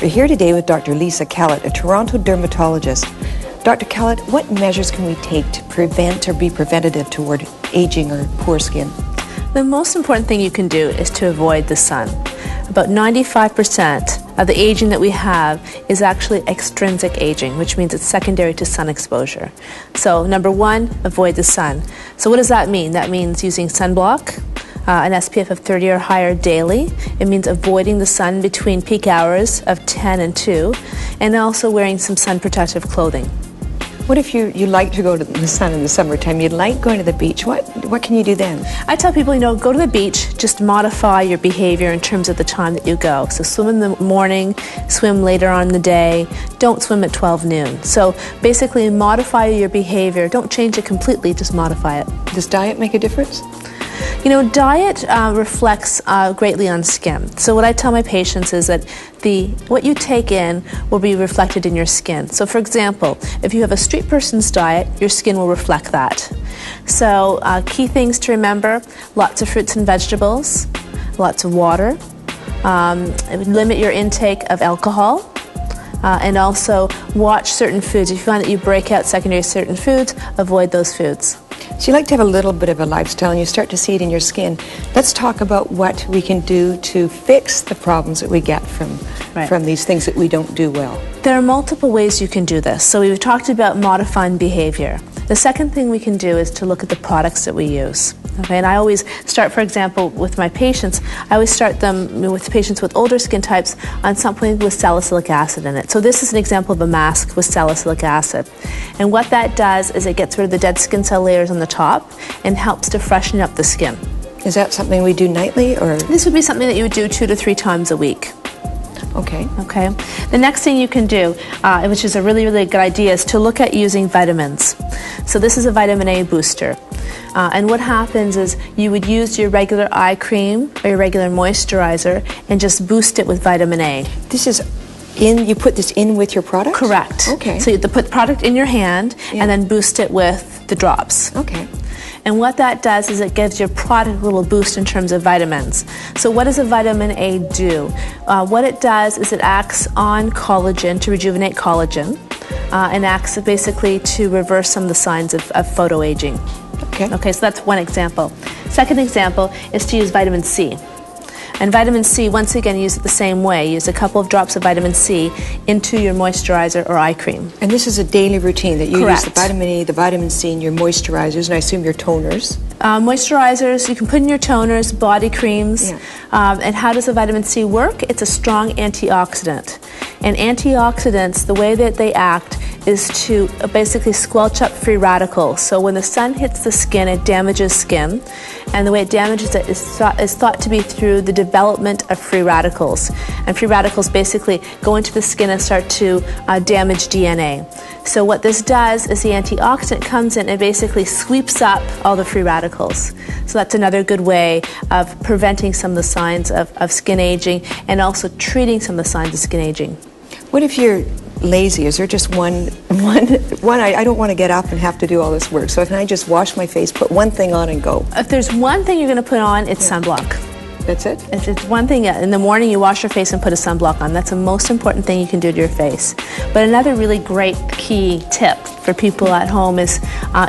We're here today with Dr. Lisa Kellett, a Toronto dermatologist. Dr. Kellett, what measures can we take to prevent or be preventative toward aging or poor skin? The most important thing you can do is to avoid the sun. About 95% of the aging that we have is actually extrinsic aging, which means it's secondary to sun exposure. So number one, avoid the sun. So what does that mean? That means using sunblock, an SPF of 30 or higher daily. It means avoiding the sun between peak hours of 10 and 2, and also wearing some sun protective clothing. What if you like to go to the sun in the summertime? You like going to the beach. What can you do then? I tell people, go to the beach, just modify your behavior in terms of the time that you go. So swim in the morning, swim later on in the day, don't swim at 12 noon. So basically modify your behavior. Don't change it completely, just modify it. Does diet make a difference? Diet reflects greatly on skin. So what I tell my patients is that what you take in will be reflected in your skin. So for example, if you have a street person's diet, your skin will reflect that. So key things to remember: lots of fruits and vegetables, lots of water, limit your intake of alcohol, and also watch certain foods. If you find that you break out secondary to certain foods, avoid those foods. So you like to have a little bit of a lifestyle and you start to see it in your skin. Let's talk about what we can do to fix the problems that we get from these things that we don't do well. There are multiple ways you can do this. So we've talked about modifying behavior. The second thing we can do is to look at the products that we use. Okay, and I always start, for example, with my patients, I always start them with patients with older skin types on something with salicylic acid in it. So this is an example of a mask with salicylic acid. And what that does is it gets rid of the dead skin cell layers on the top and helps to freshen up the skin. Is that something we do nightly, or? This would be something that you would do 2 to 3 times a week. Okay. Okay. The next thing you can do, which is a really, really good idea, is to look at using vitamins. So this is a vitamin A booster. And what happens is you would use your regular eye cream or your regular moisturizer and just boost it with vitamin A. This is you put this in with your product? Correct. Okay. So you have to put the product in your hand and then boost it with the drops. Okay. And what that does is it gives your product a little boost in terms of vitamins. So what does a vitamin A do? What it does is it acts on collagen to rejuvenate collagen and acts basically to reverse some of the signs of photoaging. Okay, so that's one example. Second example is to use vitamin C. And vitamin C, once again, use it the same way. Use a couple of drops of vitamin C into your moisturizer or eye cream. And this is a daily routine that you Correct. use the vitamin E, the vitamin C in your moisturizers, and I assume your toners. Moisturizers, you can put in your toners, body creams. Yeah. And how does the vitamin C work? It's a strong antioxidant. And antioxidants, the way that they act is to basically squelch up free radicals. So when the sun hits the skin, it damages skin. And the way it damages it is thought to be through the development of free radicals. And free radicals basically go into the skin and start to damage DNA. So what this does is the antioxidant comes in and basically sweeps up all the free radicals. So that's another good way of preventing some of the signs of skin aging and also treating some of the signs of skin aging. What if you're lazy? Is there just one I don't want to get up and have to do all this work, so can I just wash my face, put one thing on and go? If there's one thing you're going to put on, it's sunblock. That's it? It's one thing. In the morning you wash your face and put a sunblock on. That's the most important thing you can do to your face. But another really great key tip for people at home is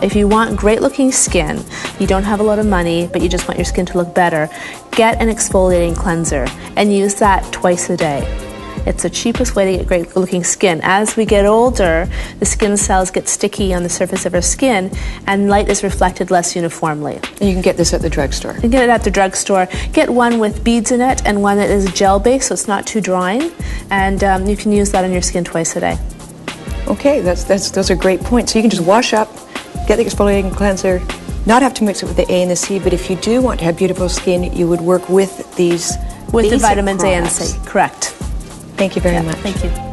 if you want great looking skin, you don't have a lot of money, but you just want your skin to look better, get an exfoliating cleanser and use that twice a day. It's the cheapest way to get great looking skin. As we get older, the skin cells get sticky on the surface of our skin and light is reflected less uniformly. And you can get this at the drugstore? You can get it at the drugstore. Get one with beads in it and one that is gel based so it's not too drying, and you can use that on your skin twice a day. Okay, those are great points. So you can just wash up, get the exfoliating cleanser, not have to mix it with the A and the C, but if you do want to have beautiful skin, you would work with these With the vitamins products. A and C, correct. Thank you very much. Thank you.